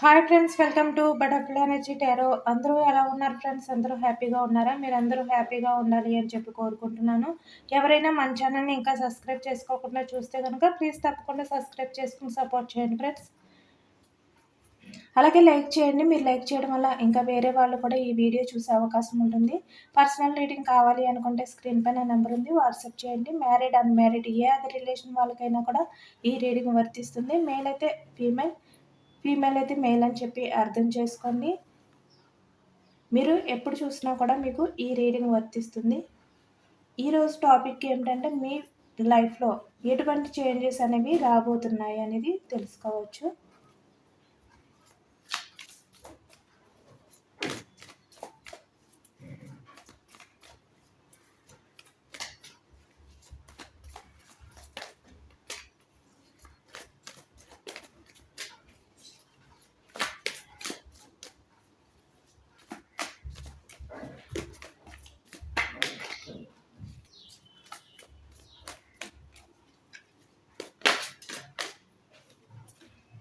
Hi friends, welcome to butterfly energy tarot. అందరూ ఎలా ఉన్నారు ఫ్రెండ్స్? అందరూ హ్యాపీగా ఉన్నారా? మీరందరూ హ్యాపీగా ఉండాలి అని చెప్పి కోరుకుంటున్నాను. ఎవరైనా మన ఛానల్ని ఇంకా సబ్స్క్రైబ్ చేసుకోకుండా చూస్తే కనుక ప్లీజ్ తప్పకుండా సబ్స్క్రైబ్ చేసుకుని సపోర్ట్ చేయండి ఫ్రెండ్స్. అలాగే లైక్ చేయండి. మీరు లైక్ చేయడం వల్ల ఇంకా వేరే వాళ్ళు కూడా ఈ వీడియో చూసే అవకాశం ఉంటుంది. పర్సనల్ రీడింగ్ కావాలి అనుకుంటే స్క్రీన్ పైన నెంబర్ ఉంది, వాట్సాప్ చేయండి. మ్యారీడ్ అన్మ్యారీడ్ ఏ అదర్ రిలేషన్ వాళ్ళకైనా కూడా ఈ రీడింగ్ వర్తిస్తుంది. మేల్ అయితే ఫీమేల్, ఫీమేల్ అయితే మేల్ అని చెప్పి అర్థం చేసుకోండి. మీరు ఎప్పుడు చూసినా కూడా మీకు ఈ రీడింగ్ వర్తిస్తుంది. ఈరోజు టాపిక్ ఏమిటంటే మీ లైఫ్లో ఎటువంటి చేంజెస్ అనేవి రాబోతున్నాయి అనేది తెలుసుకోవచ్చు.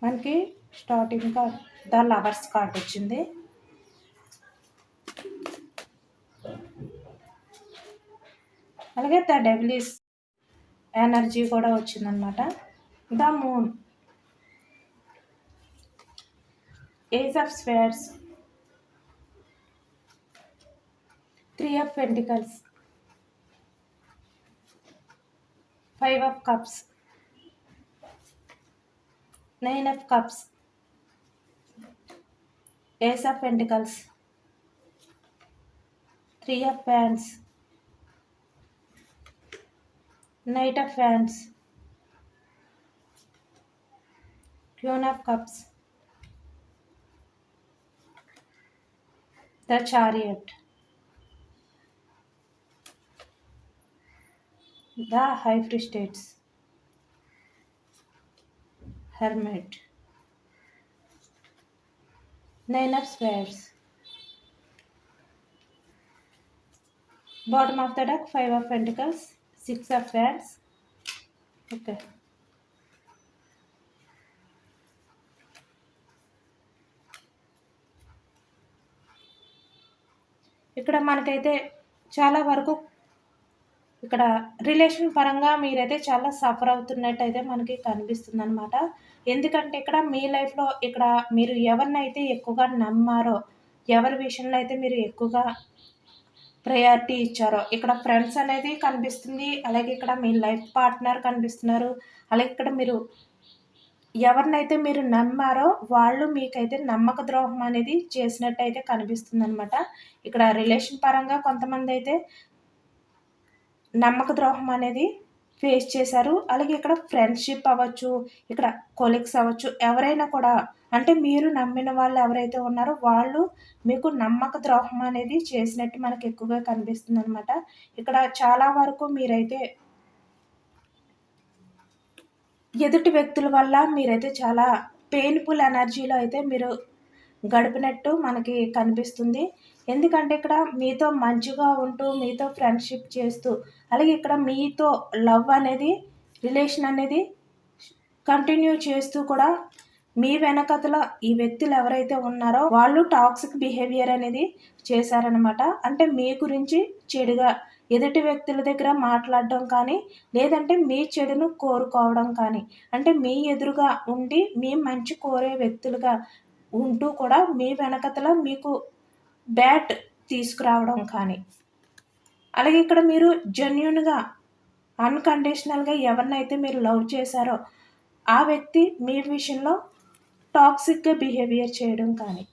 మనకి starting card the lovers card వచ్చింది. అలాగే ద డెవిలిస్ ఎనర్జీ కూడా వచ్చిందనమాట. The moon, age of స్వేర్స్, 3 of Pentacles, 5 of Cups, 9 of Cups, Ace of Pentacles, 3 of Wands, Knight of Wands, Queen of Cups, the Chariot, the High Priestess, Hermit, 9 of Swords. Bottom of the deck, 5 of Pentacles, 6 of Wands. Okay. ఇక్కడ మనకైతే చాలా వరకు ఇక్కడ relation పరంగా మీరైతే చాలా suffer అవుతున్నట్టు అయితే మనకి కనిపిస్తుంది అనమాట. ఎందుకంటే ఇక్కడ మీ లైఫ్లో ఇక్కడ మీరు ఎవరినైతే ఎక్కువగా నమ్మారో, ఎవరి విషయంలో అయితే మీరు ఎక్కువగా ప్రయారిటీ ఇచ్చారో, ఇక్కడ ఫ్రెండ్స్ అనేది కనిపిస్తుంది. అలాగే ఇక్కడ మీ లైఫ్ పార్ట్నర్ కనిపిస్తున్నారు. అలాగే ఇక్కడ మీరు ఎవరినైతే మీరు నమ్మారో వాళ్ళు మీకైతే నమ్మక ద్రోహం అనేది చేసినట్టు అయితే కనిపిస్తుంది అనమాట. ఇక్కడ రిలేషన్ పరంగా కొంతమంది అయితే నమ్మక ద్రోహం అనేది ఫేస్ చేశారు. అలాగే ఇక్కడ ఫ్రెండ్షిప్ అవ్వచ్చు, ఇక్కడ కొలీగ్స్ అవ్వచ్చు, ఎవరైనా కూడా అంటే మీరు నమ్మిన వాళ్ళు ఎవరైతే ఉన్నారో వాళ్ళు మీకు నమ్మక ద్రోహం అనేది చేసినట్టు మనకు ఎక్కువగా కనిపిస్తుంది అనమాట. ఇక్కడ చాలా వరకు మీరైతే ఎదుటి వ్యక్తుల వల్ల మీరైతే చాలా పెయిన్ఫుల్ ఎనర్జీలో అయితే మీరు గడిపినట్టు మనకి కనిపిస్తుంది. ఎందుకంటే ఇక్కడ మీతో మంచిగా ఉంటూ, మీతో ఫ్రెండ్షిప్ చేస్తూ, అలాగే ఇక్కడ మీతో లవ్ అనేది, రిలేషన్ అనేది కంటిన్యూ చేస్తూ కూడా మీ వెనకతల ఈ వ్యక్తులు ఎవరైతే ఉన్నారో వాళ్ళు టాక్సిక్ బిహేవియర్ అనేది చేశారనమాట. అంటే మీ గురించి చెడుగా ఎదుటి వ్యక్తుల దగ్గర మాట్లాడడం కానీ, లేదంటే మీ చెడును కోరుకోవడం కానీ, అంటే మీ ఎదురుగా ఉండి మీ మంచి కోరే వ్యక్తులుగా ఉంటూ కూడా మీ వెనకతల మీకు బ్యాడ్ తీసుకురావడం కానీ, అలాగే ఇక్కడ మీరు జెన్యున్గా అన్కండిషనల్గా ఎవరినైతే మీరు లవ్ చేశారో ఆ వ్యక్తి మీ విషయంలో టాక్సిక్గా బిహేవియర్ చేయడం కానీ,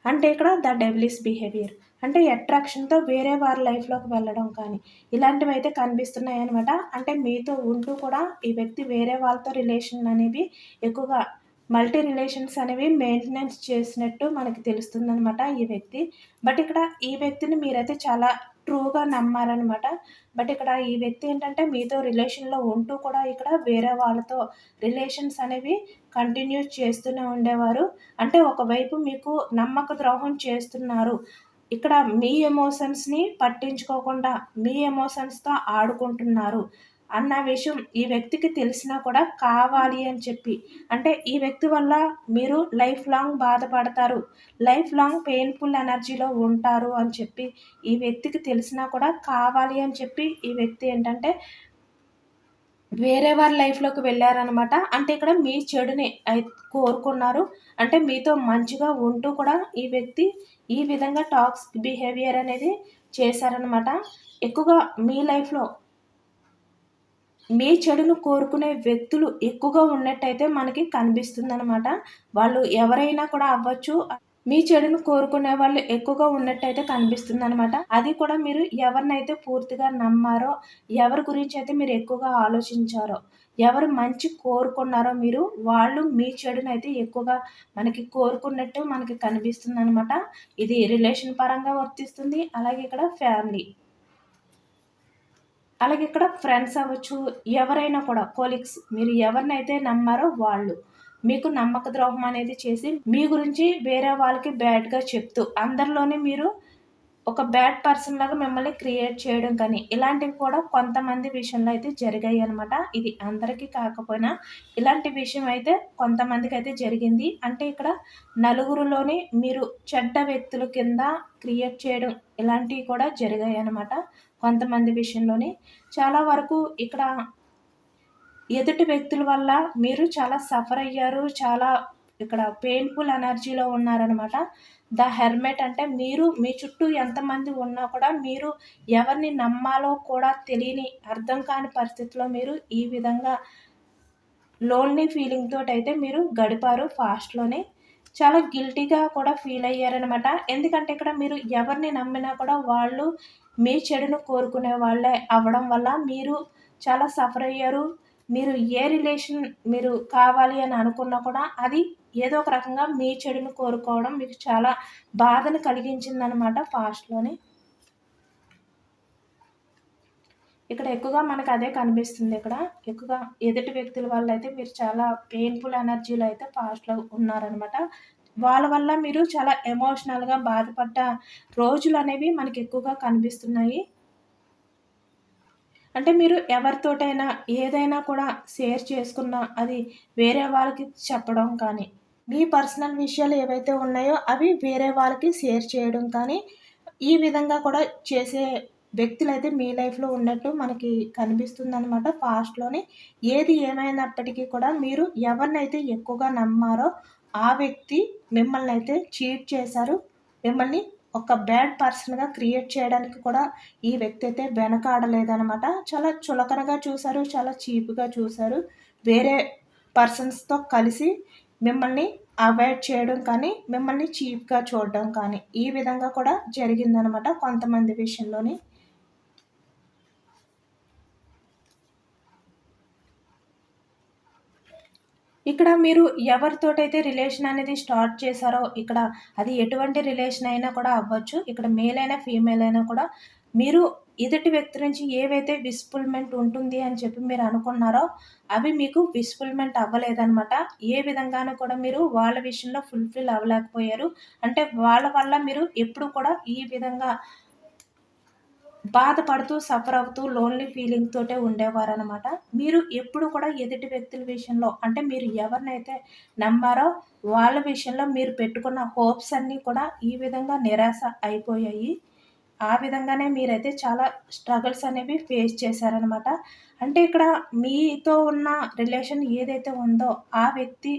అంటే ఇక్కడ ద డెవిలిస్ బిహేవియర్ అంటే అట్రాక్షన్తో వేరే వారి లైఫ్లోకి వెళ్ళడం కానీ ఇలాంటివి అయితే కనిపిస్తున్నాయి అనమాట. అంటే మీతో ఉంటూ కూడా ఈ వ్యక్తి వేరే వాళ్ళతో రిలేషన్ అనేవి ఎక్కువగా మల్టీ రిలేషన్స్ అనేవి మెయింటెనెన్స్ చేసినట్టు మనకి తెలుస్తుంది అనమాట ఈ వ్యక్తి. బట్ ఇక్కడ ఈ వ్యక్తిని మీరైతే చాలా ట్రూగా నమ్మారనమాట. బట్ ఇక్కడ ఈ వ్యక్తి ఏంటంటే మీతో రిలేషన్లో ఉంటూ కూడా ఇక్కడ వేరే వాళ్ళతో రిలేషన్స్ అనేవి కంటిన్యూ చేస్తూనే ఉండేవారు. అంటే ఒకవైపు మీకు నమ్మక ద్రోహం చేస్తున్నారు. ఇక్కడ మీ ఎమోషన్స్ని పట్టించుకోకుండా మీ ఎమోషన్స్తో ఆడుకుంటున్నారు. అన్న విషయం ఈ వ్యక్తికి తెలిసినా కూడా కావాలి అని చెప్పి, అంటే ఈ వ్యక్తి వల్ల మీరు లైఫ్ లాంగ్ బాధపడతారు, లైఫ్ లాంగ్ పెయిన్ఫుల్ ఎనర్జీలో ఉంటారు అని చెప్పి ఈ వ్యక్తికి తెలిసినా కూడా కావాలి అని చెప్పి ఈ వ్యక్తి ఏంటంటే వేరే వారి లైఫ్‌లోకి వెళ్లారనమాట. అంటే ఇక్కడ మీ చెడుని కోరుకున్నారు. అంటే మీతో మంచిగా ఉంటూ కూడా ఈ వ్యక్తి ఈ విధంగా టాక్సిక్ బిహేవియర్ అనేది చేశారనమాట. ఎక్కువగా మీ లైఫ్‌లో మీ చెడును కోరుకునే వ్యక్తులు ఎక్కువగా ఉన్నట్టయితే మనకి కనిపిస్తుందనమాట. వాళ్ళు ఎవరైనా కూడా అవ్వచ్చు. మీ చెడును కోరుకునే వాళ్ళు ఎక్కువగా ఉన్నట్టయితే కనిపిస్తుందనమాట. అది కూడా మీరు ఎవరినైతే పూర్తిగా నమ్మారో, ఎవరి గురించయితే మీరు ఎక్కువగా ఆలోచించారో, ఎవరు మంచి కోరుకున్నారో మీరు, వాళ్ళు మీ చెడునైతే ఎక్కువగా మనకి కోరుకున్నట్టు మనకి కనిపిస్తుందనమాట. ఇది రిలేషన్ పరంగా వర్తిస్తుంది. అలాగే ఇక్కడ ఫ్యామిలీ. అలాగే ఇక్కడ ఫ్రెండ్స్ అవ్వచ్చు, ఎవరైనా కూడా కొలీగ్స్ మీరు ఎవరినైతే నమ్మారో వాళ్ళు. మీకు నమ్మక ద్రోహం అనేది చేసి మీ గురించి వేరే వాళ్ళకి బ్యాడ్‌గా చెప్తూ అందరిలోనే మీరు ఒక బ్యాడ్ పర్సన్ లాగా మిమ్మల్ని క్రియేట్ చేయడం కానీ, ఇలాంటివి కూడా కొంతమంది విషయంలో అయితే జరిగాయనమాట. ఇది అందరికీ కాకపోయినా ఇలాంటి విషయం అయితే కొంతమందికైతే జరిగింది. అంటే ఇక్కడ నలుగురిలోని మీరు చెడ్డ వ్యక్తుల కింద క్రియేట్ చేయడం ఇలాంటివి కూడా జరిగాయనమాట కొంతమంది విషయంలోని. చాలా వరకు ఇక్కడ ఎదుటి వ్యక్తుల వల్ల మీరు చాలా సఫర్ అయ్యారు. చాలా ఇక్కడ పెయిన్‌ఫుల్ ఎనర్జీలో ఉన్నారనమాట. ద హెర్మిట్ అంటే మీరు మీ చుట్టూ ఎంతమంది ఉన్నా కూడా మీరు ఎవరిని నమ్మాలో కూడా తెలియని అర్థం కాని పరిస్థితిలో మీరు ఈ విధంగా లోన్లీ ఫీలింగ్ తోటైతే మీరు గడిపారు పాస్ట్‌లోనే. చాలా గిల్టీగా కూడా ఫీల్ అయ్యారనమాట. ఎందుకంటే ఇక్కడ మీరు ఎవరిని నమ్మినా కూడా వాళ్ళు మీ చెడును కోరుకునే వాళ్ళే అవ్వడం వల్ల మీరు చాలా సఫర్ అయ్యారు. మీరు ఏ రిలేషన్ మీరు కావాలి అని అనుకున్నా కూడా అది ఏదో ఒక రకంగా మీ చెడును కోరుకోవడం మీకు చాలా బాధను కలిగించిందనమాట పాస్ట్‌లోని. ఇక్కడ ఎక్కువగా మనకు అదే కనిపిస్తుంది ఇక్కడ. ఎక్కువగా ఎదుటి వ్యక్తుల వల్ల అయితే మీరు చాలా పెయిన్‌ఫుల్ ఎనర్జీలో అయితే పాస్ట్‌లో ఉన్నారనమాట. వాళ్ళ వల్ల మీరు చాలా ఎమోషనల్‌గా బాధపడ్డ రోజులనేవి మనకి ఎక్కువగా కనిపిస్తున్నాయి. అంటే మీరు ఎవరితోటైనా ఏదైనా కూడా షేర్ చేసుకున్నా అది వేరే వాళ్ళకి చెప్పడం కానీ, మీ పర్సనల్ విషయాలు ఏవైతే ఉన్నాయో అవి వేరే వాళ్ళకి షేర్ చేయడం కానీ, ఈ విధంగా కూడా చేసే వ్యక్తులైతే మీ లైఫ్‌లో ఉన్నట్టు మనకి కనిపిస్తుందనమాట పాస్ట్‌లోని. ఏది ఏమైనప్పటికీ కూడా మీరు ఎవరినైతే ఎక్కువగా నమ్మారో ఆ వ్యక్తి మిమ్మల్నైతే చీట్ చేశారు. మిమ్మల్ని ఒక బ్యాడ్ పర్సన్‌గా క్రియేట్ చేయడానికి కూడా ఈ వ్యక్తి అయితే వెనకాడలేదనమాట. చాలా చులకనగా చూసారు. చాలా చీప్‌గా చూసారు. వేరే పర్సన్స్‌తో కలిసి మిమ్మల్ని అవాయిడ్ చేయడం కానీ, మిమ్మల్ని చీప్‌గా చూడడం కానీ, ఈ విధంగా కూడా జరిగిందనమాట కొంతమంది విషయంలోని. ఇక్కడ మీరు ఎవరితోటైతే రిలేషన్ అనేది స్టార్ట్ చేశారో, ఇక్కడ అది ఎటువంటి రిలేషన్ అయినా కూడా అవ్వచ్చు. ఇక్కడ మేల్ అయినా, ఫీమేల్ అయినా కూడా మీరు ఎదుటి వ్యక్తి నుంచి ఏవైతే విస్‌ఫుల్‌మెంట్ ఉంటుంది అని చెప్పి మీరు అనుకున్నారో, అవి మీకు విస్‌ఫుల్‌మెంట్ అవ్వలేదనమాట. ఏ విధంగాను కూడా మీరు వాళ్ళ విషయంలో ఫుల్‌ఫిల్ అవ్వలేకపోయారు. అంటే వాళ్ళ వల్ల మీరు ఎప్పుడు కూడా ఈ విధంగా బాధపడుతూ, సఫర్ అవుతూ, లోన్‌లీ ఫీలింగ్ తోటే ఉండేవారనమాట. మీరు ఎప్పుడు కూడా ఎదుటి వ్యక్తుల విషయంలో అంటే మీరు ఎవరినైతే నమ్మారో వాళ్ళ విషయంలో మీరు పెట్టుకున్న హోప్స్ అన్నీ కూడా ఈ విధంగా నిరాశ అయిపోయాయి. ఆ విధంగానే మీరైతే చాలా స్ట్రగుల్స్ అనేవి ఫేస్ చేశారనమాట. అంటే ఇక్కడ మీతో ఉన్న రిలేషన్ ఏదైతే ఉందో ఆ వ్యక్తి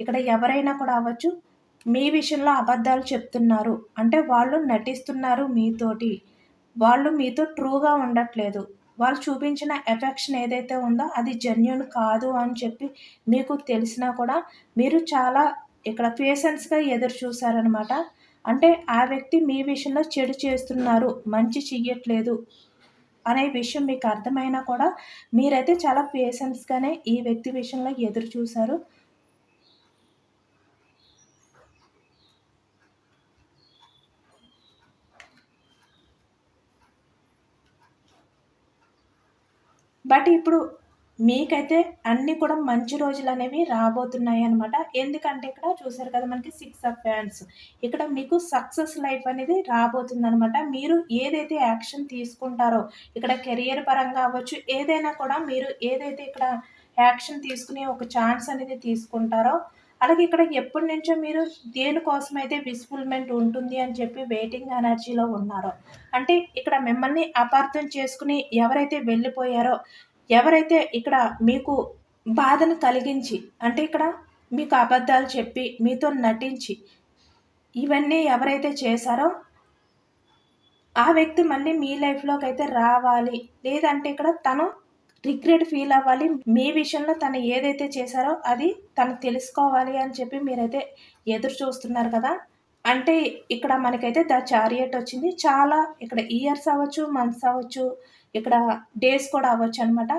ఇక్కడ ఎవరైనా కూడా అవ్వచ్చు, మీ విషయంలో అబద్ధాలు చెప్తున్నారు. అంటే వాళ్ళు నటిస్తున్నారు మీతోటి. వాళ్ళు మీతో ట్రూగా ఉండట్లేదు. వాళ్ళు చూపించిన ఎఫెక్షన్ ఏదైతే ఉందో అది జెన్యూన్ కాదు అని చెప్పి మీకు తెలిసినా కూడా మీరు చాలా ఇక్కడ పేషెన్స్‌గా ఎదురు చూసారనమాట. అంటే ఆ వ్యక్తి మీ విషయంలో చెడు చేస్తున్నారు, మంచి చెయ్యట్లేదు అనే విషయం మీకు అర్థమైనా కూడా మీరైతే చాలా పేషెన్స్‌గానే ఈ వ్యక్తి విషయంలో ఎదురు చూసారు. బట్ ఇప్పుడు మీకైతే అన్నీ కూడా మంచి రోజులనేవి రాబోతున్నాయనమాట. ఎందుకంటే ఇక్కడ చూసారు కదా మనకి 6 ఆఫ్ హ్యాండ్స్. ఇక్కడ మీకు సక్సెస్ లైఫ్ అనేది రాబోతుందనమాట. మీరు ఏదైతే యాక్షన్ తీసుకుంటారో, ఇక్కడ కెరియర్ పరంగా అవ్వచ్చు, ఏదైనా కూడా మీరు ఏదైతే ఇక్కడ యాక్షన్ తీసుకుని ఒక ఛాన్స్ అనేది తీసుకుంటారో, అలాగే ఇక్కడ ఎప్పటినుంచో మీరు దేనికోసమైతే విస్‌ఫుల్‌మెంట్ ఉంటుంది అని చెప్పి వెయిటింగ్ ఎనర్జీలో ఉన్నారో, అంటే ఇక్కడ మిమ్మల్ని అపార్థం చేసుకొని ఎవరైతే వెళ్ళిపోయారో, ఎవరైతే ఇక్కడ మీకు బాధను కలిగించి, అంటే ఇక్కడ మీకు అబద్ధాలు చెప్పి, మీతో నటించి, ఇవన్నీ ఎవరైతే చేశారో, ఆ వ్యక్తి మళ్ళీ మీ లైఫ్‌లోకైతే రావాలి. లేదంటే ఇక్కడ తను రిగ్రెట్ ఫీల్ అవ్వాలి. మీ విషయంలో తను ఏదైతే చేశారో అది తను తెలుసుకోవాలి అని చెప్పి మీరైతే ఎదురు చూస్తున్నారు కదా! అంటే ఇక్కడ మనకైతే ద చారియట్ వచ్చింది. చాలా ఇక్కడ ఇయర్స్ అవ్వచ్చు, మంత్స్ అవ్వచ్చు, ఇక్కడ డేస్ కూడా అవ్వచ్చనమాట.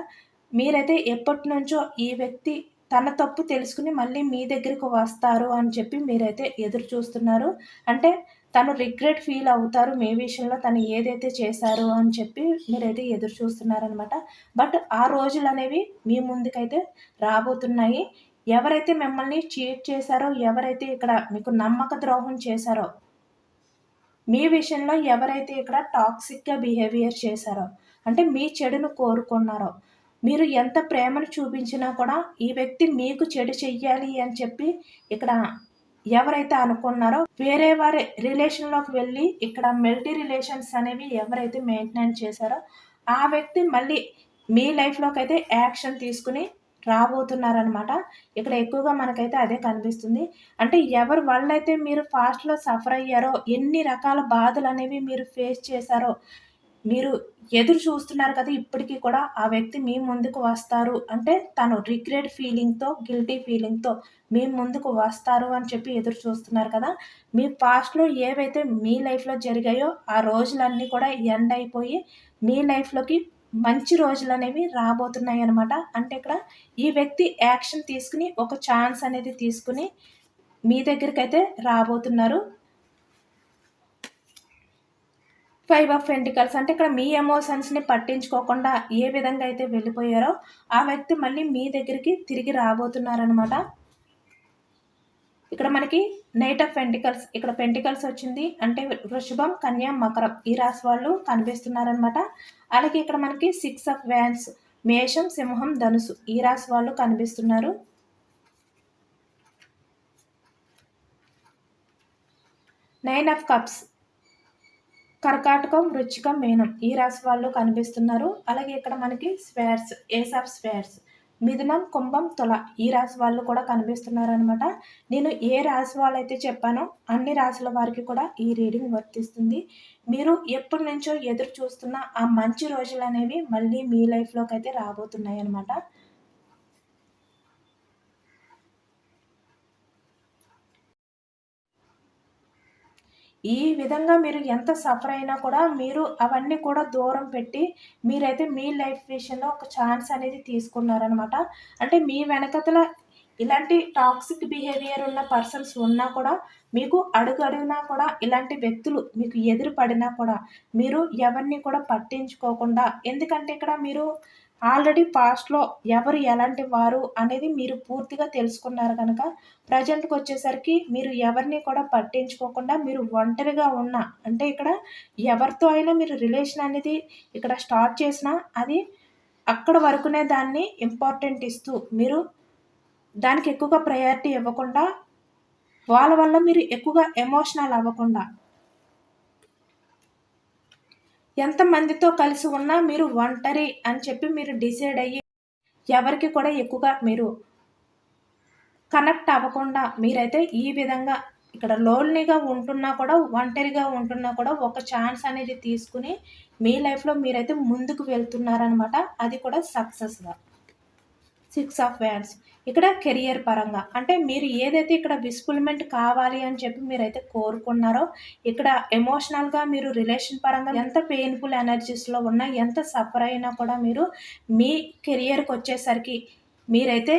మీరైతే ఎప్పటినుంచో ఈ వ్యక్తి తన తప్పు తెలుసుకొని మళ్ళీ మీ దగ్గరికి వస్తారు అని చెప్పి మీరైతే ఎదురు చూస్తున్నారు. అంటే తను రిగ్రెట్ ఫీల్ అవుతారు మీ విషయంలో తను ఏదైతే చేశారో అని చెప్పి మీరైతే ఎదురు చూస్తున్నారనమాట. బట్ ఆ రోజులనేవి మీ ముందుకైతే రాబోతున్నాయి. ఎవరైతే మిమ్మల్ని చీట్ చేశారో, ఎవరైతే ఇక్కడ మీకు నమ్మక ద్రోహం చేశారో, మీ విషయంలో ఎవరైతే ఇక్కడ టాక్సిక్‌గా బిహేవియర్ చేశారో, అంటే మీ చెడును కోరుకున్నారో, మీరు ఎంత ప్రేమను చూపించినా కూడా ఈ వ్యక్తి మీకు చెడు చెయ్యాలి అని చెప్పి ఇక్కడ ఎవరైతే అనుకున్నారో, వేరే వారి రిలేషన్‌లోకి వెళ్ళి ఇక్కడ మల్టీ రిలేషన్స్ అనేవి ఎవరైతే మెయింటైన్ చేశారో, ఆ వ్యక్తి మళ్ళీ మీ లైఫ్‌లోకైతే యాక్షన్ తీసుకొని రాబోతున్నారనమాట. ఇక్కడ ఎక్కువగా మనకైతే అదే కనిపిస్తుంది. అంటే ఎవరి వల్లైతే మీరు పాస్ట్‌లో సఫర్ అయ్యారో, ఎన్ని రకాల బాధలనేవి మీరు ఫేస్ చేశారో, మీరు ఎదురు చూస్తున్నారు కదా! ఇప్పటికి కూడా ఆ వ్యక్తి మీ ముందుకు వస్తారు. అంటే తను రిగ్రెట్ ఫీలింగ్‌తో, గిల్టీ ఫీలింగ్‌తో మీ ముందుకు వస్తారు అని చెప్పి ఎదురు చూస్తున్నారు కదా! మీ పాస్ట్‌లో ఏవైతే మీ లైఫ్‌లో జరిగాయో ఆ రోజులన్నీ కూడా ఎండ్ అయిపోయి మీ లైఫ్‌లోకి మంచి రోజులనేవి రాబోతున్నాయన్నమాట. అంటే ఇక్కడ ఈ వ్యక్తి యాక్షన్ తీసుకొని ఒక ఛాన్స్ అనేది తీసుకొని మీ దగ్గరికైతే రాబోతున్నారు. 5 ఆఫ్ పెంటికల్స్ అంటే ఇక్కడ మీ ఎమోషన్స్‌ని పట్టించుకోకుండా ఏ విధంగా అయితే వెళ్ళిపోయారో, ఆ వ్యక్తి మళ్ళీ మీ దగ్గరికి తిరిగి రాబోతున్నారనమాట. ఇక్కడ మనకి నైట్ ఆఫ్ పెంటికల్స్ ఇక్కడ పెంటికల్స్ వచ్చింది. అంటే వృషభం, కన్య, మకరం ఈ రాశి వాళ్ళు కనిపిస్తున్నారనమాట. అలాగే ఇక్కడ మనకి 6 ఆఫ్ వ్యాన్స్ మేషం, సింహం, ధనుసు ఈ రాశి వాళ్ళు కనిపిస్తున్నారు. 9 ఆఫ్ కప్స్ కర్కాటకం, వృశ్చికం, మీనం ఈ రాశి వాళ్ళు కనిపిస్తున్నారు. అలాగే ఇక్కడ మనకి స్క్వేర్స్ ఏస్ ఆఫ్ స్క్వేర్స్ మిథునం, కుంభం, తుల ఈ రాశి వాళ్ళు కూడా కనిపిస్తున్నారనమాట. నేను ఏ రాశి వాళ్ళైతే చెప్పానో అన్ని రాశుల వారికి కూడా ఈ రీడింగ్ వర్తిస్తుంది. మీరు ఎప్పటి నుంచో ఎదురు చూస్తున్న ఆ మంచి రోజులనేవి మళ్ళీ మీ లైఫ్‌లోకి అయితే రాబోతున్నాయన్నమాట. ఈ విధంగా మీరు ఎంత సఫర్ అయినా కూడా మీరు అవన్నీ కూడా దూరం పెట్టి మీరైతే మీ లైఫ్ విషయంలో ఒక ఛాన్స్ అనేది తీసుకున్నారనమాట. అంటే మీ వెనకతల ఇలాంటి టాక్సిక్ బిహేవియర్ ఉన్న పర్సన్స్ ఉన్నా కూడా మీకు అడుగడుగునా కూడా ఇలాంటి వ్యక్తులు మీకు ఎదురు పడినా కూడా మీరు ఎవరిని కూడా పట్టించుకోకుండా, ఎందుకంటే ఇక్కడ మీరు ఆల్రెడీ పాస్ట్‌లో ఎవరు ఎలాంటి వారు అనేది మీరు పూర్తిగా తెలుసుకున్నారు గనక, ప్రెజెంట్‌కొచ్చేసరికి మీరు ఎవరిని కూడా పట్టించుకోకుండా మీరు ఒంటరిగా ఉన్న, అంటే ఇక్కడ ఎవరితో అయినా మీరు రిలేషన్ అనేది ఇక్కడ స్టార్ట్ చేసినా అది అక్కడ వరకునే దాన్ని ఇంపార్టెంట్ ఇస్తూ, మీరు దానికి ఎక్కువగా ప్రయారిటీ ఇవ్వకుండా, వాళ్ళ వల్ల మీరు ఎక్కువగా ఎమోషనల్ అవ్వకుండా, ఎంతమందితో కలిసి ఉన్నా మీరు ఒంటరి అని చెప్పి మీరు డిసైడ్ అయ్యి, ఎవరికి కూడా ఎక్కువగా మీరు కనెక్ట్ అవ్వకుండా మీరైతే ఈ విధంగా ఇక్కడ లోన్లీగా ఉంటున్నా కూడా, ఒంటరిగా ఉంటున్నా కూడా ఒక ఛాన్స్ అనేది తీసుకొని మీ లైఫ్‌లో మీరైతే ముందుకు వెళ్తున్నారనమాట. అది కూడా సక్సెస్‌గా. 6 ఆఫ్ వ్యాన్స్ ఇక్కడ కెరియర్ పరంగా అంటే మీరు ఏదైతే ఇక్కడ విస్ఫుల్మెంట్ కావాలి అని చెప్పి మీరైతే కోరుకున్నారో, ఇక్కడ ఎమోషనల్‌గా మీరు రిలేషన్ పరంగా ఎంత పెయిన్‌ఫుల్ ఎనర్జీస్‌లో ఉన్నా, ఎంత సఫర్ అయినా కూడా మీరు మీ కెరియర్‌కొచ్చేసరికి మీరైతే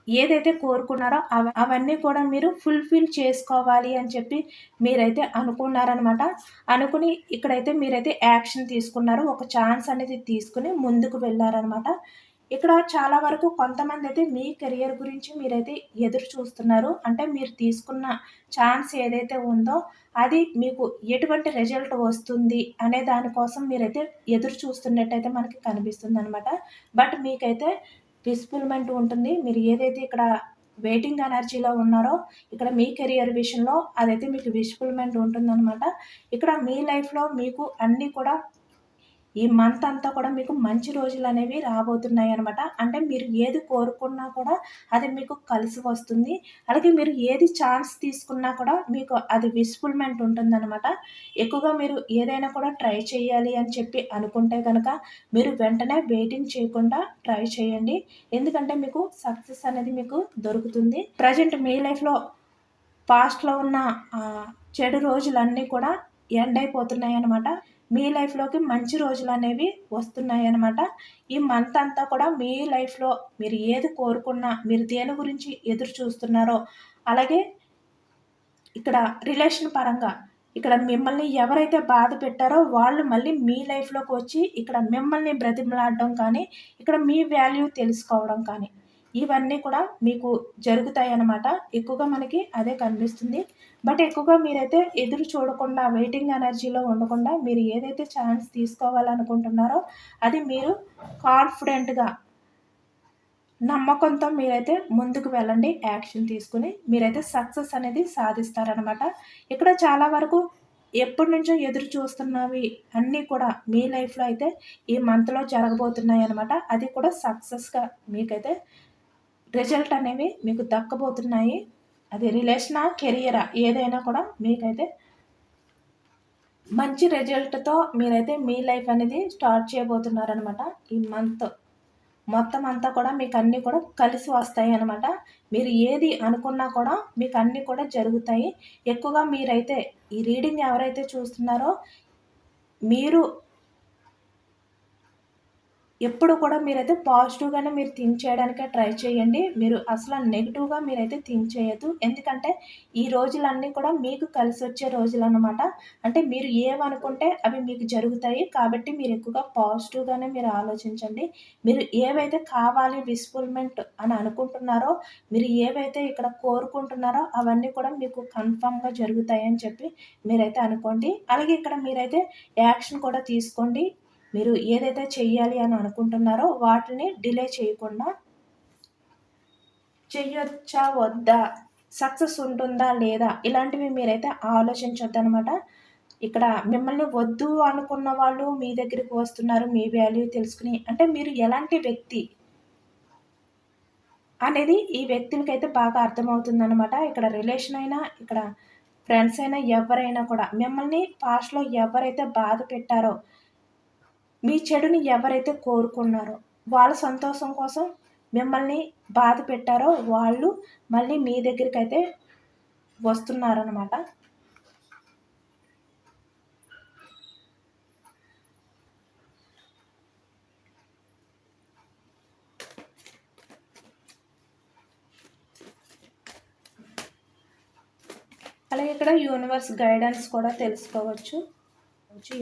ఏదైతే కోరుకున్నారో అవన్నీ కూడా మీరు ఫుల్‌ఫిల్ చేసుకోవాలి అని చెప్పి మీరైతే అనుకున్నారనమాట. అనుకుని ఇక్కడైతే మీరైతే యాక్షన్ తీసుకున్నారు. ఒక ఛాన్స్ అనేది తీసుకొని ముందుకు వెళ్లారనమాట. ఇక్కడ చాలా వరకు కొంతమందైతే మీ కెరియర్ గురించి మీరైతే ఎదురు చూస్తున్నారు. అంటే మీరు తీసుకున్న ఛాన్స్ ఏదైతే ఉందో, అది మీకు ఎటువంటి రిజల్ట్ వస్తుంది అనే దాని కోసం మీరైతే ఎదురు చూస్తున్నట్టయితే మనకి కనిపిస్తుందనమాట. బట్ మీకైతే పీస్‌ఫుల్‌మెంట్ ఉంటుంది. మీరు ఏదైతే ఇక్కడ వెయిటింగ్ ఎనర్జీలో ఉన్నారో, ఇక్కడ మీ కెరియర్ విషయంలో అదైతే మీకు పీస్‌ఫుల్‌మెంట్ ఉంటుందనమాట. ఇక్కడ మీ లైఫ్‌లో మీకు అన్నీ కూడా ఈ మంత్ అంతా కూడా మీకు మంచి రోజులనేవి రాబోతున్నాయనమాట. అంటే మీరు ఏది కోరుకున్నా కూడా అది మీకు కలిసి వస్తుంది. అలాగే మీరు ఏది ఛాన్స్ తీసుకున్నా కూడా మీకు అది విష్‌ఫుల్‌మెంట్ ఉంటుందనమాట. ఎక్కువగా మీరు ఏదైనా కూడా ట్రై చేయాలి అని చెప్పి అనుకుంటే గనక మీరు వెంటనే వెయిటింగ్ చేయకుండా ట్రై చేయండి. ఎందుకంటే మీకు సక్సెస్ అనేది మీకు దొరుకుతుంది. ప్రెజెంట్ మీ లైఫ్‌లో పాస్ట్‌లో ఉన్న చెడు రోజులన్నీ కూడా ఎండ్ అయిపోతున్నాయనమాట. మీ లైఫ్‌లోకి మంచి రోజులనేవి వస్తున్నాయనమాట. ఈ మంత్ అంతా కూడా మీ లైఫ్‌లో మీరు ఏది కోరుకున్నా, మీరు దేని గురించి ఎదురు చూస్తున్నారో, అలాగే ఇక్కడ రిలేషన్ పరంగా ఇక్కడ మిమ్మల్ని ఎవరైతే బాధ పెట్టారో వాళ్ళు మళ్ళీ మీ లైఫ్‌లోకి వచ్చి ఇక్కడ మిమ్మల్ని బ్రతిమలాడడం కానీ, ఇక్కడ మీ వాల్యూ తెలుసుకోవడం కానీ, ఇవన్నీ కూడా మీకు జరుగుతాయన్నమాట. ఎక్కువగా మనకి అదే కనిపిస్తుంది. బట్ ఎక్కువగా మీరైతే ఎదురు చూడకుండా వెయిటింగ్ ఎనర్జీలో ఉండకుండా మీరు ఏదైతే ఛాన్స్ తీసుకోవాలనుకుంటున్నారో అది మీరు కాన్ఫిడెంట్‌గా నమ్మకంతో మీరైతే ముందుకు వెళ్ళండి. యాక్షన్ తీసుకొని మీరైతే సక్సెస్ అనేది సాధిస్తారనమాట. ఇక్కడ చాలా వరకు ఎప్పటినుంచో ఎదురు చూస్తున్నవి అన్నీ కూడా మీ లైఫ్‌లో అయితే ఈ మంత్‌లో జరగబోతున్నాయనమాట. అది కూడా సక్సెస్‌గా మీకైతే రిజల్ట్ అనేవి మీకు దక్కబోతున్నాయి. అది రిలేషనా, కెరియరా ఏదైనా కూడా మీకైతే మంచి రిజల్ట్‌తో మీరైతే మీ లైఫ్ అనేది స్టార్ట్ చేయబోతున్నారనమాట. ఈ మంత్ మొత్తం అంతా కూడా మీకన్నీ కూడా కలిసి వస్తాయనమాట. మీరు ఏది అనుకున్నా కూడా మీకన్నీ కూడా జరుగుతాయి. ఎక్కువగా మీరైతే ఈ రీడింగ్ ఎవరైతే చూస్తున్నారో మీరు ఎప్పుడు కూడా మీరైతే పాజిటివ్‌గానే మీరు థింక్ చేయడానికే ట్రై చేయండి. మీరు అసల నెగెటివ్‌గా మీరైతే థింక్ చేయొద్దు. ఎందుకంటే ఈ రోజులన్నీ కూడా మీకు కలిసొచ్చే రోజులనమాట. అంటే మీరు ఏవనుకుంటే అవి మీకు జరుగుతాయి. కాబట్టి మీరు ఎక్కువగా పాజిటివ్‌గానే మీరు ఆలోచించండి. మీరు ఏవైతే కావాలి విష్‌ఫుల్‌మెంట్ అని అనుకుంటున్నారో, మీరు ఏవైతే ఇక్కడ కోరుకుంటున్నారో అవన్నీ కూడా మీకు కన్ఫర్మ్‌గా జరుగుతాయని చెప్పి మీరైతే అనుకోండి. అలాగే ఇక్కడ మీరైతే యాక్షన్ కూడా తీసుకోండి. మీరు ఏదైతే చెయ్యాలి అని అనుకుంటున్నారో వాటిని డిలే చేయకుండా చెయ్యొచ్చా? వద్దా? సక్సెస్ ఉంటుందా? లేదా? ఇలాంటివి మీరైతే ఆలోచించొద్దనమాట. ఇక్కడ మిమ్మల్ని వద్దు అనుకున్న వాళ్ళు మీ దగ్గరికి వస్తున్నారు. మీ వాల్యూ తెలుసుకొని అంటే మీరు ఎలాంటి వ్యక్తి అనేది ఈ వ్యక్తులకైతే బాగా అర్థమవుతుందనమాట. ఇక్కడ రిలేషన్ అయినా, ఇక్కడ ఫ్రెండ్స్ అయినా ఎవరైనా కూడా మిమ్మల్ని పాస్ట్‌లో ఎవరైతే బాధ పెట్టారో మీ చెడుని ఎవరైతే కోరుకున్నారో, వాళ్ళ సంతోషం కోసం మిమ్మల్ని బాధ పెట్టారో వాళ్ళు మళ్ళీ మీ దగ్గరికైతే వస్తున్నారనమాట. అలాగే ఇక్కడ యూనివర్స్ గైడెన్స్ కూడా తెలుసుకోవచ్చు.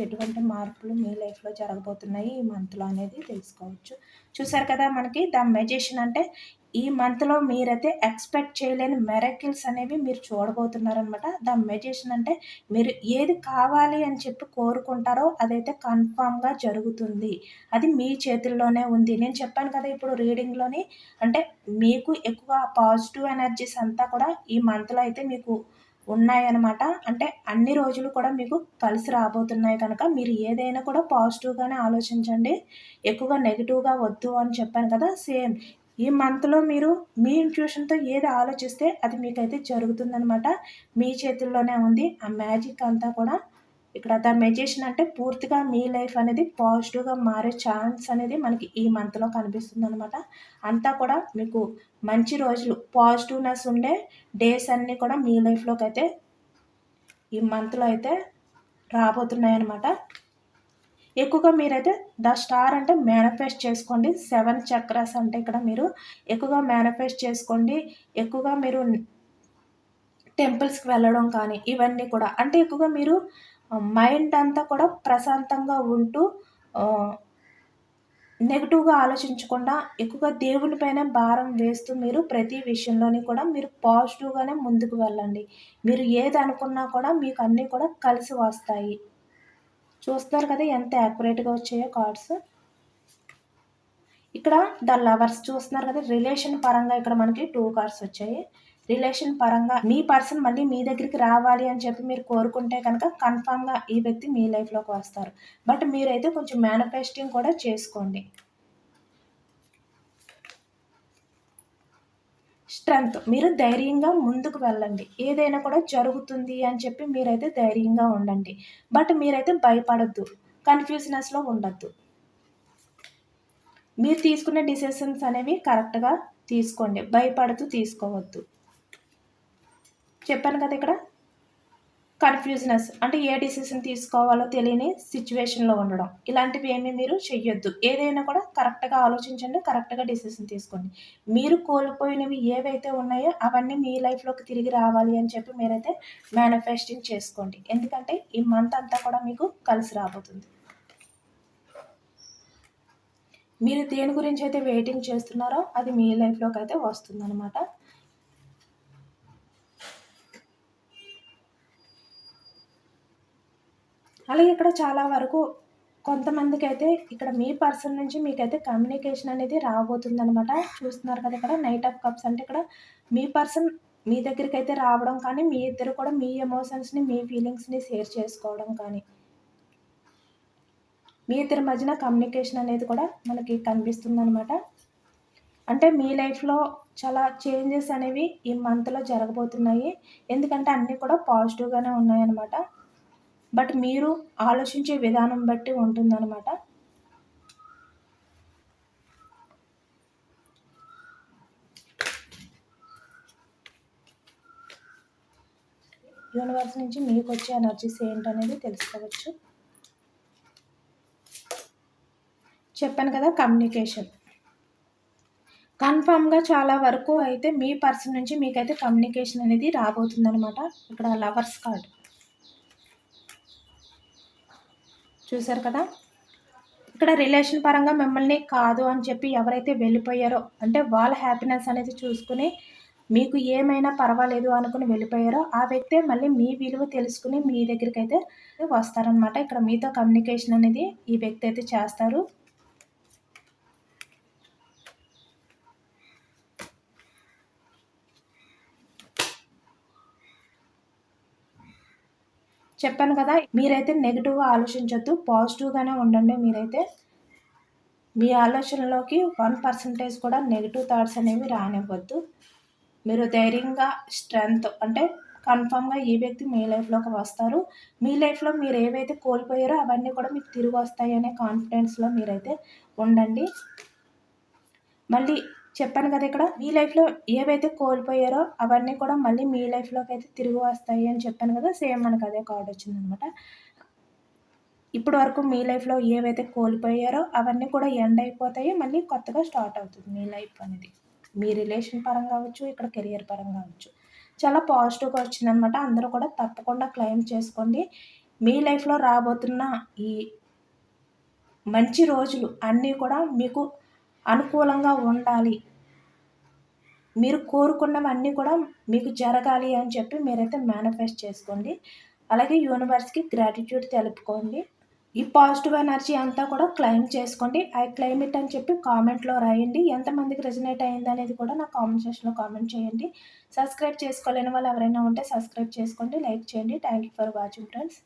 ఎటువంటి మార్పులు మీ లైఫ్‌లో జరగబోతున్నాయి ఈ మంత్‌లో అనేది తెలుసుకోవచ్చు. చూసారు కదా మనకి ద మెజిషియన్ అంటే ఈ మంత్‌లో మీరైతే ఎక్స్‌పెక్ట్ చేయలేని మిరకిల్స్ అనేవి మీరు చూడబోతున్నారనమాట. ద మెజిషియన్ అంటే మీరు ఏది కావాలి అని చెప్పి కోరుకుంటారో అదైతే కన్ఫర్మ్‌గా జరుగుతుంది. అది మీ చేతుల్లోనే ఉంది. నేను చెప్పాను కదా ఇప్పుడు రీడింగ్‌లోని అంటే మీకు ఎక్కువ పాజిటివ్ ఎనర్జీస్ అంతా కూడా ఈ మంత్‌లో అయితే మీకు ఉన్నాయన్నమాట. అంటే అన్ని రోజులు కూడా మీకు కలిసి రాబోతున్నాయి కనుక మీరు ఏదైనా కూడా పాజిటివ్‌గానే ఆలోచించండి. ఎక్కువగా నెగెటివ్‌గా వద్దు అని చెప్పాను కదా! సేమ్ ఈ మంత్‌లో మీరు మీ ఇంట్యూషన్‌తో ఏది ఆలోచిస్తే అది మీకైతే జరుగుతుందనమాట. మీ చేతుల్లోనే ఉంది. ఆ మ్యాజిక్ అంతా కూడా ఇక్కడ ద మెజిషియన్ అంటే పూర్తిగా మీ లైఫ్ అనేది పాజిటివ్‌గా మారే ఛాన్స్ అనేది మనకి ఈ మంత్‌లో కనిపిస్తుందనమాట. అంతా కూడా మీకు మంచి రోజులు పాజిటివ్‌నెస్ ఉండే డేస్ అన్నీ కూడా మీ లైఫ్‌లోకైతే ఈ మంత్‌లో అయితే రాబోతున్నాయన్నమాట. ఎక్కువగా మీరైతే ద స్టార్ అంటే మేనిఫెస్ట్ చేసుకోండి. 7 చక్రాస్ అంటే ఇక్కడ మీరు ఎక్కువగా మేనిఫెస్ట్ చేసుకోండి. ఎక్కువగా మీరు టెంపుల్స్‌కి వెళ్ళడం కానీ ఇవన్నీ కూడా అంటే ఎక్కువగా మీరు మైండ్ అంతా కూడా ప్రశాంతంగా ఉంటూ ఆహ్ నెగెటివ్‌గా ఆలోచించకుండా ఎక్కువగా దేవుని పైన భారం వేస్తూ మీరు ప్రతి విషయంలోని కూడా మీరు పాజిటివ్‌గానే ముందుకు వెళ్ళండి. మీరు ఏదనుకున్నా కూడా మీకు అన్నీ కూడా కలిసి వస్తాయి. చూస్తున్నారు కదా ఎంత యాక్యురేట్‌గా వచ్చాయో కార్డ్స్. ఇక్కడ ద లవర్స్ చూస్తున్నారు కదా! రిలేషన్ పరంగా ఇక్కడ మనకి 2 కార్డ్స్ వచ్చాయి. రిలేషన్ పరంగా మీ పర్సన్ మళ్ళీ మీ దగ్గరికి రావాలి అని చెప్పి మీరు కోరుకుంటే కనుక కన్ఫర్మ్‌గా ఈ వ్యక్తి మీ లైఫ్‌లోకి వస్తారు. బట్ మీరైతే కొంచెం మేనిఫెస్టింగ్ కూడా చేసుకోండి. స్ట్రెంగ్త్ మీరు ధైర్యంగా ముందుకు వెళ్ళండి. ఏదైనా కూడా జరుగుతుంది అని చెప్పి మీరైతే ధైర్యంగా ఉండండి. బట్ మీరైతే భయపడొద్దు. కన్‌ఫ్యూజ్‌నెస్‌లో ఉండొద్దు. మీరు తీసుకునే డిసిషన్స్ అనేవి కరెక్ట్‌గా తీసుకోండి. భయపడుతూ తీసుకోవద్దు. చెప్పాను కదా ఇక్కడ. కన్‌ఫ్యూజ్‌నెస్ అంటే ఏ డిసిషన్ తీసుకోవాలో తెలియని సిట్యుయేషన్‌లో ఉండడం. ఇలాంటివి ఏమి మీరు చెయ్యొద్దు. ఏదైనా కూడా కరెక్ట్‌గా ఆలోచించండి. కరెక్ట్‌గా డిసిషన్ తీసుకోండి. మీరు కోల్పోయినవి ఏవైతే ఉన్నాయో అవన్నీ మీ లైఫ్‌లోకి తిరిగి రావాలి అని చెప్పి మీరైతే మేనిఫెస్టింగ్ చేసుకోండి. ఎందుకంటే ఈ మంత్ అంతా కూడా మీకు కలిసి రాబోతుంది. మీరు దేని గురించి అయితే వెయిటింగ్ చేస్తున్నారో అది మీ లైఫ్‌లోకి అయితే వస్తుందనమాట. అలాగే ఇక్కడ చాలా వరకు కొంతమందికైతే ఇక్కడ మీ పర్సన్ నుంచి మీకైతే కమ్యూనికేషన్ అనేది రాబోతుందనమాట. చూస్తున్నారు కదా ఇక్కడ నైట్ ఆఫ్ కప్స్ అంటే ఇక్కడ మీ పర్సన్ మీ దగ్గరికైతే రావడం కానీ, మీ ఇద్దరు కూడా మీ ఎమోషన్స్‌ని, మీ ఫీలింగ్స్‌ని షేర్ చేసుకోవడం కానీ, మీ ఇద్దరి మధ్యన కమ్యూనికేషన్ అనేది కూడా మనకి కనిపిస్తుందనమాట. అంటే మీ లైఫ్‌లో చాలా చేంజెస్ అనేవి ఈ మంత్‌లో జరగబోతున్నాయి. ఎందుకంటే అన్నీ కూడా పాజిటివ్‌గానే ఉన్నాయన్నమాట. బట్ మీరు ఆలోచించే విధానం బట్టి ఉంటుందనమాట. యూనివర్స్ నుంచి మీకొచ్చే ఎనర్జీస్ ఏంటనేది తెలుసుకోవచ్చు. చెప్పాను కదా కమ్యూనికేషన్. కన్ఫర్మ్‌గా చాలా వరకు అయితే మీ పర్సన్ నుంచి మీకైతే కమ్యూనికేషన్ అనేది రాబోతుందనమాట. ఇక్కడ లవర్స్ కార్డ్. చూసారు కదా! ఇక్కడ రిలేషన్ పరంగా మిమ్మల్ని కాదు అని చెప్పి ఎవరైతే వెళ్ళిపోయారో, అంటే వాళ్ళ హ్యాపీనెస్ అనేది చూసుకుని, మీకు ఏమైనా పర్వాలేదు అనుకుని వెళ్ళిపోయారో, ఆ వ్యక్తే మళ్ళీ మీ విలువ తెలుసుకొని మీ దగ్గరికైతే వస్తారనమాట. ఇక్కడ మీతో కమ్యూనికేషన్ అనేది ఈ వ్యక్తి అయితే చేస్తారు. చెప్పాను కదా! మీరైతే నెగెటివ్‌గా ఆలోచించొద్దు. పాజిటివ్‌గానే ఉండండి మీరైతే. మీ ఆలోచనలోకి 1% కూడా నెగెటివ్ థాట్స్ అనేవి రానివ్వద్దు. మీరు ధైర్యంగా స్ట్రెంగ్త్ అంటే కన్ఫర్మ్‌గా ఈ వ్యక్తి మీ లైఫ్‌లోకి వస్తారు. మీ లైఫ్‌లో మీరు ఏవైతే కోల్పోయారో అవన్నీ కూడా మీకు తిరిగొస్తాయి అనే కాన్ఫిడెన్స్‌లో మీరైతే ఉండండి. మళ్ళీ చెప్పాను కదా ఇక్కడ మీ లైఫ్‌లో ఏవైతే కోల్పోయారో అవన్నీ కూడా మళ్ళీ మీ లైఫ్‌లోకైతే తిరిగి వస్తాయి అని చెప్పాను కదా! సేమ్ మనకు అదే కార్డ్ వచ్చిందనమాట. ఇప్పటి వరకు మీ లైఫ్‌లో ఏవైతే కోల్పోయారో అవన్నీ కూడా ఎండ్ అయిపోతాయి. మళ్ళీ కొత్తగా స్టార్ట్ అవుతుంది మీ లైఫ్ అనేది. మీ రిలేషన్ పరంగా అవ్వచ్చు, ఇక్కడ కెరియర్ పరంగా అవ్వచ్చు. చాలా పాజిటివ్‌గా వచ్చిందనమాట. అందరూ కూడా తప్పకుండా క్లెయిమ్ చేసుకోండి. మీ లైఫ్‌లో రాబోతున్న ఈ మంచి రోజులు అన్నీ కూడా మీకు అనుకూలంగా ఉండాలి. మీరు కోరుకున్నవన్నీ కూడా మీకు జరగాలి అని చెప్పి మీరైతే మేనిఫెస్ట్ చేసుకోండి. అలాగే యూనివర్స్‌కి గ్రాటిట్యూడ్ తెలుపుకోండి. ఈ పాజిటివ్ ఎనర్జీ అంతా కూడా క్లెయిమ్ చేసుకోండి. ఐ క్లెయిమ్ ఇట్ అని చెప్పి కామెంట్‌లో రాయండి. ఎంతమందికి రెజొనేట్ అయిందనేది కూడా నాకు కామెంట్ సెక్షన్‌లో కామెంట్ చేయండి. సబ్స్క్రైబ్ చేసుకోలేని వాళ్ళు ఎవరైనా ఉంటే సబ్స్క్రైబ్ చేసుకోండి. లైక్ చేయండి. Thank you for watching friends.